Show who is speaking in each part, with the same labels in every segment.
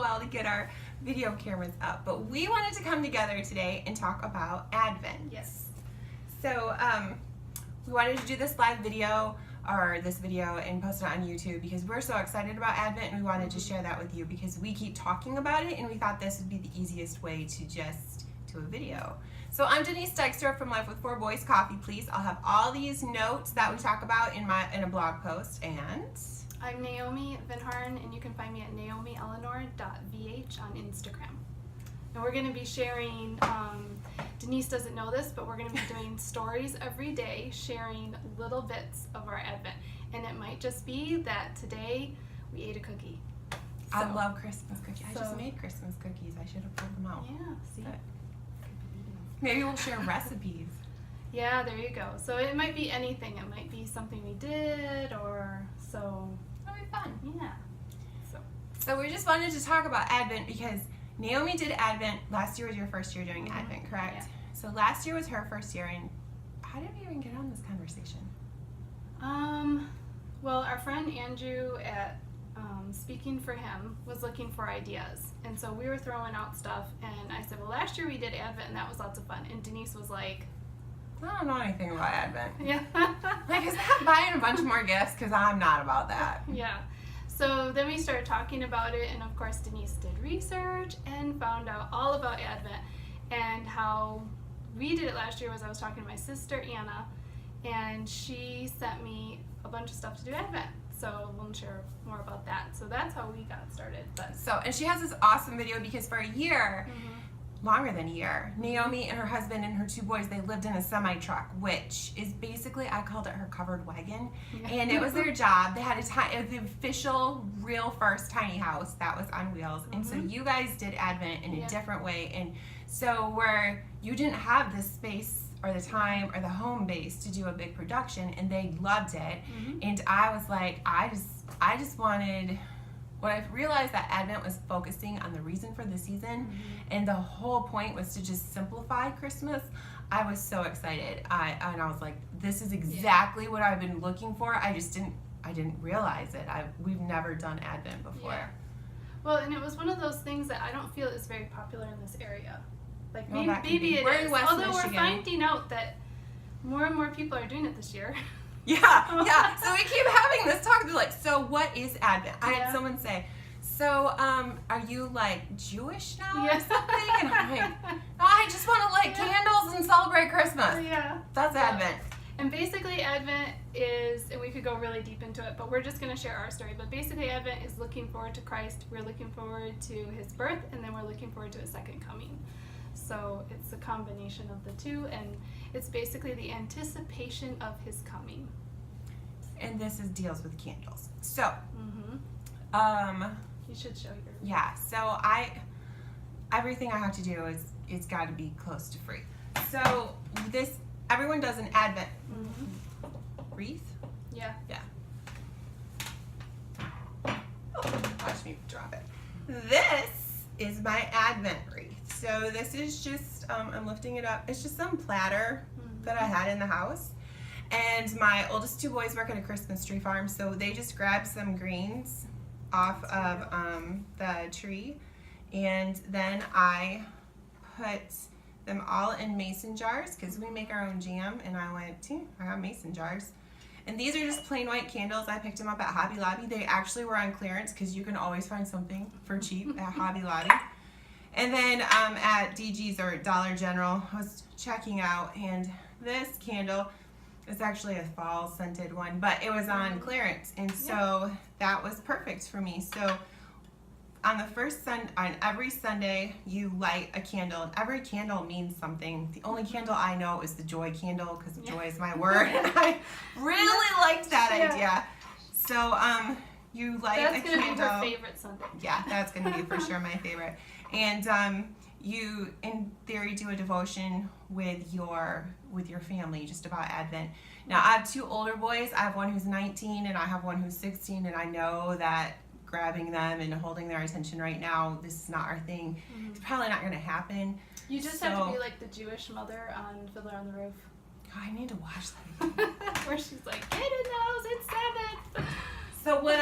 Speaker 1: while to get our video cameras up, but we wanted to come together today and talk about Advent.
Speaker 2: Yes.
Speaker 1: So we wanted to do this live video, or this video, and post it on YouTube because we're so excited about Advent and we wanted to share that with you because we keep talking about it and we thought this would be the easiest way to just do a video. So I'm Denise Dykstra from Life with 4 Boys Coffee Please. I'll have all these notes that we talk about in a blog post. And
Speaker 2: I'm Naomi VanHarn, and you can find me at naomieleanor.vh on Instagram. And we're going to be sharing, Denise doesn't know this, but we're going to be doing stories every day, sharing little bits of our Advent. And it might just be that today we ate a cookie.
Speaker 1: I love Christmas cookies. I just made Christmas cookies. I should have pulled them out.
Speaker 2: Yeah, see?
Speaker 1: But maybe we'll share recipes.
Speaker 2: Yeah, there you go. So it might be anything. It might be something we did, or so.
Speaker 1: That'll be fun.
Speaker 2: Yeah.
Speaker 1: So we just wanted to talk about Advent because Naomi did Advent. Last year was your first year doing Advent, correct?
Speaker 2: Yeah.
Speaker 1: So last year was her first year, and how did we even get on this conversation?
Speaker 2: Well, our friend Andrew at Speaking for Him was looking for ideas, and so we were throwing out stuff, and I said, well, last year we did Advent, and that was lots of fun, and Denise was like,
Speaker 1: I don't know anything about Advent.
Speaker 2: yeah.
Speaker 1: Like, is that buying a bunch more gifts? Because I'm not about that.
Speaker 2: Yeah. So then we started talking about it, and of course Denise did research and found out all about Advent. And how we did it last year was I was talking to my sister Anna, and she sent me a bunch of stuff to do Advent. So we'll share more about that. So that's how we got started.
Speaker 1: And she has this awesome video because for a year, longer than a year, Naomi and her husband and her 2 boys, they lived in a semi-truck, which is basically, I called it her covered wagon.
Speaker 2: Yeah.
Speaker 1: And it was their job. They had it was the official, real first tiny house that was on wheels. And so you guys did Advent in a different way. And so where you didn't have the space or the time or the home base to do a big production, and they loved it. And I was like, I just wanted, when I realized that Advent was focusing on the reason for the season, and the whole point was to just simplify Christmas, I was so excited. And I was like, this is exactly what I've been looking for. I didn't realize it. We've never done Advent before.
Speaker 2: Yeah. Well, and it was one of those things that I don't feel is very popular in this area. Like maybe it is. Although we're finding out that more and more people are doing it this year.
Speaker 1: Yeah. So we keep having this talk. They're like, so what is Advent? I had someone say, so are you like Jewish now or something? And I'm like, I just want to light candles and celebrate Christmas.
Speaker 2: Yeah.
Speaker 1: That's Advent.
Speaker 2: And basically Advent is, and we could go really deep into it, but we're just going to share our story. But basically Advent is looking forward to Christ. We're looking forward to His birth, and then we're looking forward to His second coming. So it's a combination of the two, and it's basically the anticipation of His coming. And
Speaker 1: this deals with candles. So,
Speaker 2: you should show your.
Speaker 1: Yeah. So everything I have to do it's got to be close to free. So everyone does an Advent wreath.
Speaker 2: Yeah.
Speaker 1: Yeah. Oh, watch me drop it. This is my Advent wreath. So this is just, I'm lifting it up. It's just some platter that I had in the house. And my oldest 2 boys work at a Christmas tree farm, so they just grabbed some greens off of the tree. And then I put them all in mason jars because we make our own jam. And I went, I got mason jars. And these are just plain white candles. I picked them up at Hobby Lobby. They actually were on clearance because you can always find something for cheap at Hobby Lobby. And then at DG's or Dollar General, I was checking out, and this candle is actually a fall scented one, but it was on clearance, and so that was perfect for me. So on every Sunday, you light a candle, and every candle means something. The only candle I know is the joy candle because joy is my word, and I really liked that idea. So you light a candle.
Speaker 2: That's going to be her favorite Sunday.
Speaker 1: Yeah, that's going to be for sure my favorite. And you, in theory, do a devotion with your family just about Advent. Now, I have 2 older boys. I have one who's 19 and I have one who's 16, and I know that grabbing them and holding their attention right now, this is not our thing. It's probably not going to happen.
Speaker 2: You just have to be like the Jewish mother on Fiddler on the Roof.
Speaker 1: Oh, I need to watch that.
Speaker 2: Where she's like, get in the house, it's 7.
Speaker 1: So what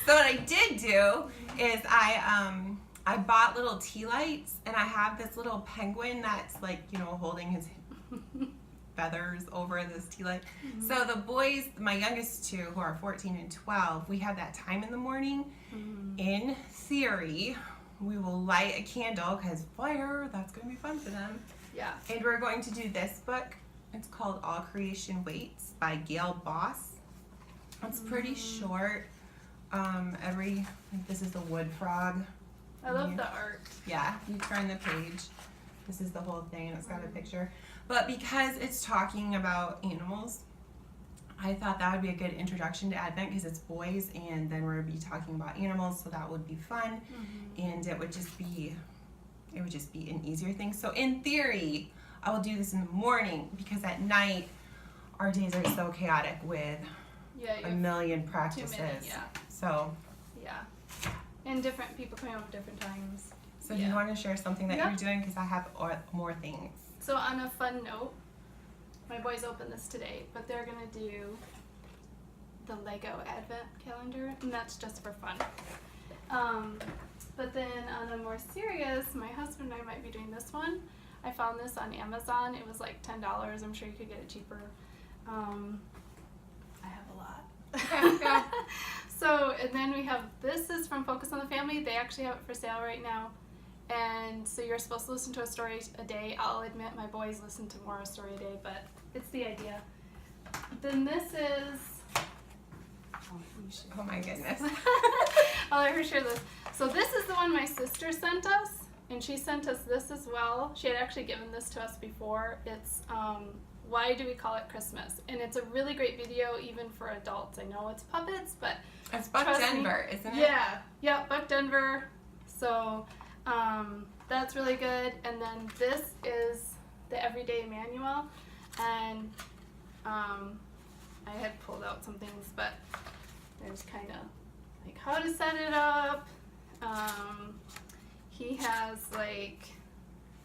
Speaker 1: I did do is I bought little tea lights, and I have this little penguin that's like, you know, holding his feathers over this tea light. Mm-hmm. So the boys, my youngest two, who are 14 and 12, we have that time in the morning. Mm-hmm. In theory, we will light a candle, because fire, that's going to be fun for them.
Speaker 2: Yeah.
Speaker 1: And we're going to do this book. It's called All Creation Waits by Gail Boss. It's pretty short. This is the wood frog.
Speaker 2: I love the art.
Speaker 1: Yeah, you turn the page. This is the whole thing, and it's got a picture. But because it's talking about animals, I thought that would be a good introduction to Advent, because it's boys, and then we're going to be talking about animals, so that would be fun. Mm-hmm. And it would just be an easier thing. So in theory, I will do this in the morning, because at night our days are so chaotic with a million practices. So
Speaker 2: and different people coming up at different times.
Speaker 1: So do you want to share something that you're doing, because I have more things.
Speaker 2: So on a fun note, my boys opened this today, but they're gonna do the Lego Advent calendar, and that's just for fun. But then on a more serious, my husband and I might be doing this one. I found this on Amazon. It was like $10. I'm sure you could get it cheaper. I have a lot. So, and then we have, this is from Focus on the Family. They actually have it for sale right now. And so you're supposed to listen to a story a day. I'll admit my boys listen to more a story a day, but it's the idea. Then this is,
Speaker 1: oh my goodness.
Speaker 2: I'll let her share this. So this is the one my sister sent us, and she sent us this as well. She had actually given this to us before. It's Why Do We Call It Christmas? And it's a really great video even for adults. I know it's puppets, but
Speaker 1: it's Buck Denver, isn't it?
Speaker 2: Yeah, Buck Denver. So that's really good. And then this is the Everyday Manual, and I had pulled out some things, but there's kind of like how to set it up. He has like,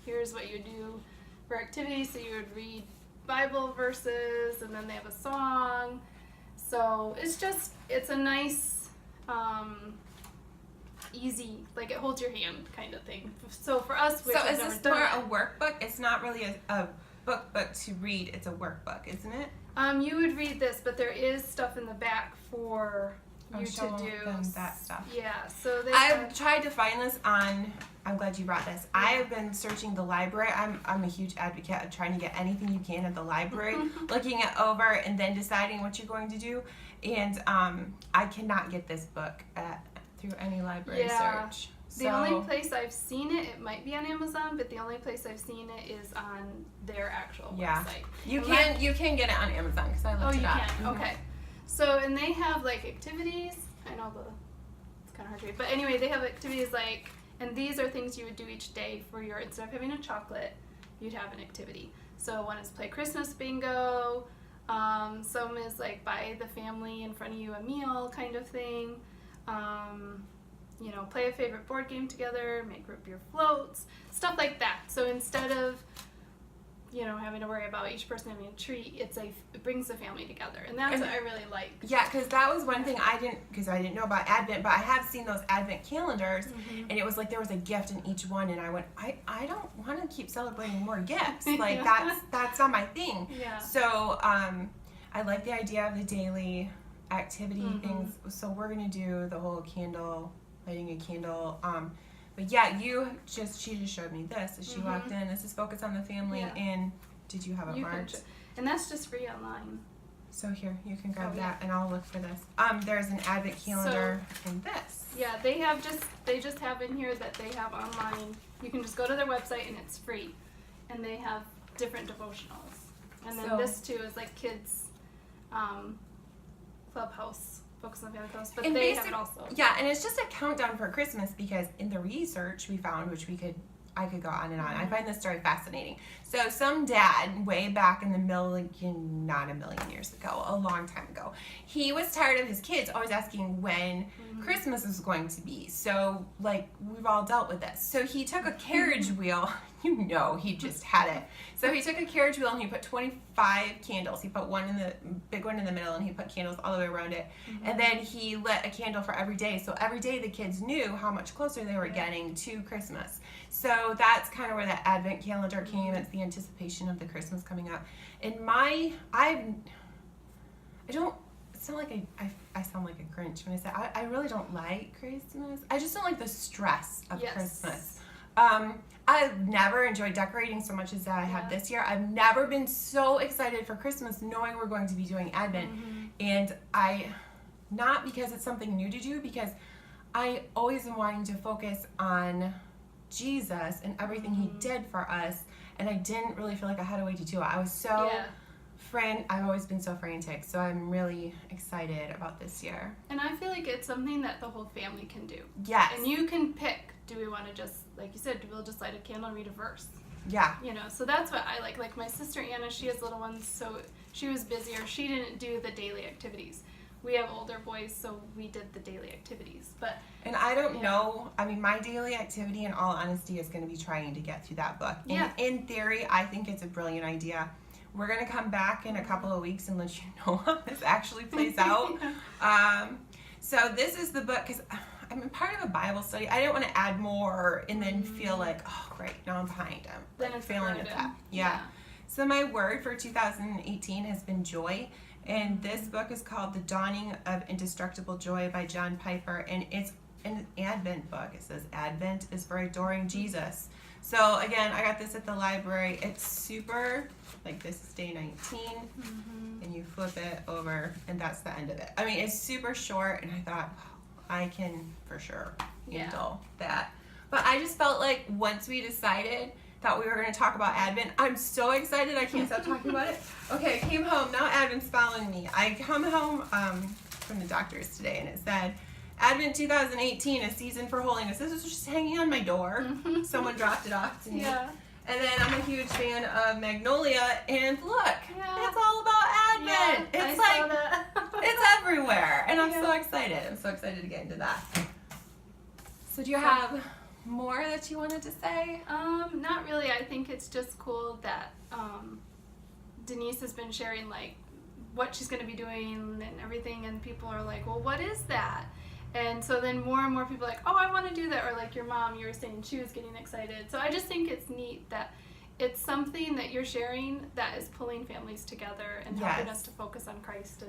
Speaker 2: here's what you do for activities. So you would read Bible verses, and then they have a song. So it's a nice, easy, like it holds your hand kind of thing. So for us,
Speaker 1: so is this more a workbook? It's not really a book to read. It's a workbook, isn't it?
Speaker 2: You would read this, but there is stuff in the back for you to do
Speaker 1: that stuff.
Speaker 2: Yeah, so
Speaker 1: I've tried to find this on. I'm glad you brought this. I have been searching the library. I'm a huge advocate of trying to get anything you can at the library, looking it over, and then deciding what you're going to do. And I cannot get this book through any library search.
Speaker 2: The only place I've seen it might be on Amazon, but the only place I've seen it is on their actual website.
Speaker 1: You can get it on Amazon, because I looked it up.
Speaker 2: You can. Okay. So, and they have like activities. I know it's kind of hard to read, but anyway, they have activities like, and these are things you would do each day for your, instead of having a chocolate, you'd have an activity. So one is play Christmas bingo. Some is like buy the family in front of you a meal kind of thing. Play a favorite board game together, make root beer floats, stuff like that. So instead of, having to worry about each person having a treat, it brings the family together. And that's what I really like.
Speaker 1: Yeah, because that was one thing I didn't know about Advent, but I have seen those Advent calendars, and it was like there was a gift in each one, and I went, I don't want to keep celebrating more gifts. Like, that's not my thing. Yeah. So I like the idea of the daily activity things. So we're going to do the whole lighting a candle. But yeah, she just showed me this as she walked in. This is Focus on the Family, and did you have it marked?
Speaker 2: And that's just free online.
Speaker 1: So here, you can grab that, and I'll look for this. There's an Advent calendar in this.
Speaker 2: Yeah, they just have in here that they have online. You can just go to their website, and it's free. And they have different devotionals. And then this too is like kids clubhouse. Focus on the Family Clubhouse, but they have it also.
Speaker 1: Yeah, and it's just a countdown for Christmas, because in the research we found, which I could go on and on. I find this story fascinating. So some dad, way back in the not a million years ago, a long time ago, he was tired of his kids always asking when Christmas was going to be. So, like, we've all dealt with this. So he took a carriage wheel he just had it. So he took a carriage wheel and he put 25 candles. He put big one in the middle, and he put candles all the way around it. And then he lit a candle for every day. So every day the kids knew how much closer they were getting to Christmas. So that's kind of where that Advent calendar came. It's the anticipation of the Christmas coming up. And it's not like I sound like a Grinch when I say I really don't like Christmas. I just don't like the stress of Christmas. I've never enjoyed decorating so much as I have this year. I've never been so excited for Christmas knowing we're going to be doing Advent. And not because it's something new to do, because I always am wanting to focus on Jesus and everything he did for us, and I didn't really feel like I had a way to do it. I was so I've always been so frantic, so I'm really excited about this year.
Speaker 2: And I feel like it's something that the whole family can do.
Speaker 1: Yes.
Speaker 2: And you can pick, do we want to just, like you said, we'll just light a candle and read a verse.
Speaker 1: Yeah.
Speaker 2: You know, so that's what I like. Like my sister Anna, she has little ones, so she was busier. She didn't do the daily activities. We have older boys, so we did the daily activities.
Speaker 1: And I don't know, I mean, my daily activity, in all honesty, is going to be trying to get through that book. And in theory, I think it's a brilliant idea. We're going to come back in a couple of weeks and let you know how this actually plays out. So this is the book, because I'm a part of a Bible study. I didn't want to add more and then feel like, oh, great, now I'm behind them.
Speaker 2: Then it's
Speaker 1: failing at that. Yeah. So my word for 2018 has been joy. And this book is called The Dawning of Indestructible Joy by John Piper. And it's an Advent book. It says Advent is for adoring Jesus. So again, I got this at the library. It's super, like this is day 19, and you flip it over, and that's the end of it. I mean, it's super short, and I thought, wow, I can for sure handle that. But I just felt like once we decided that we were going to talk about Advent, I'm so excited I can't stop talking about it. Okay, I came home, now Advent's following me. I come home from the doctor's today, and it said, Advent 2018, a season for holiness. This was just hanging on my door. Someone dropped it off to me. And then I'm a huge fan of Magnolia, and look, it's all about Advent. It's like, it's everywhere, and I'm so excited. I'm so excited to get into that. So do you have more that you wanted to say?
Speaker 2: Not really. I think it's just cool that Denise has been sharing like what she's going to be doing and everything, and people are like, well, what is that? And so then more and more people are like, oh, I want to do that. Or like your mom, you were saying she was getting excited. So I just think it's neat that it's something that you're sharing that is pulling families together and helping us to focus on Christ.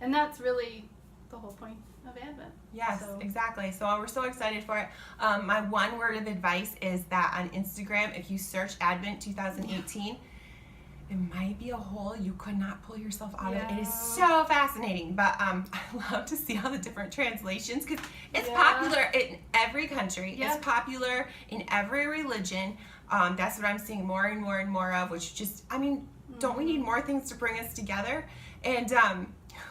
Speaker 2: And that's really the whole point of Advent.
Speaker 1: Yes, exactly. So we're so excited for it. My one word of advice is that on Instagram, if you search Advent 2018, it might be a hole you could not pull yourself out of. It is so fascinating. But I love to see all the different translations, because it's popular in every country. It's popular in every religion. That's what I'm seeing more and more and more of, which just, I mean, don't we need more things to bring us together? And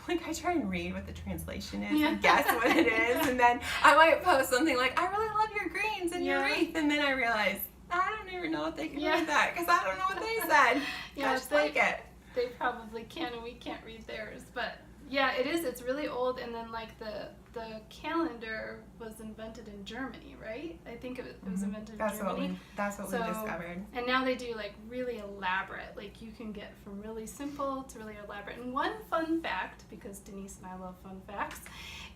Speaker 1: like I try and read what the translation is and guess what it is, and then I might post something like, I really love your greens and your wreath, and then I realize I don't even know if they can read that, because I don't know what they said. I just like it.
Speaker 2: They probably can, and we can't read theirs. But yeah, it is. It's really old, and then like the calendar was invented in Germany, right? I think it was invented in Germany.
Speaker 1: That's what we discovered.
Speaker 2: And now they do like really elaborate. Like you can get from really simple to really elaborate. And one fun fact, because Denise and I love fun facts,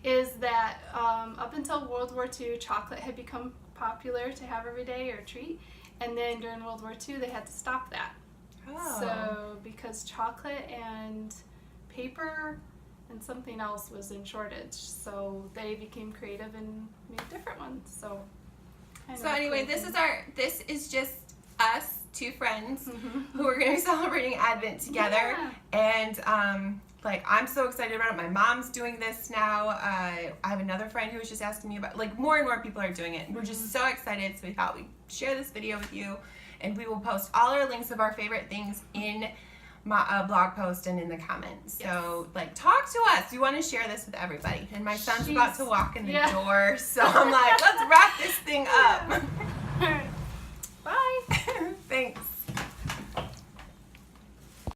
Speaker 2: is that up until World War II, chocolate had become popular to have every day or a treat. And then during World War II, they had to stop that.
Speaker 1: Oh.
Speaker 2: So because chocolate and paper and something else was in shortage, so they became creative and made different ones. So
Speaker 1: anyway, this is just us, two friends, who are going to be celebrating Advent together. And like, I'm so excited about it. My mom's doing this now. I have another friend who was just asking me about, like, more and more people are doing it. We're just so excited, so we thought we'd share this video with you, and we will post all our links of our favorite things in my blog post and in the comments. So like, talk to us. We want to share this with everybody. And my son's about to walk in the door, so I'm like, let's wrap this thing up.
Speaker 2: Bye.
Speaker 1: Thanks.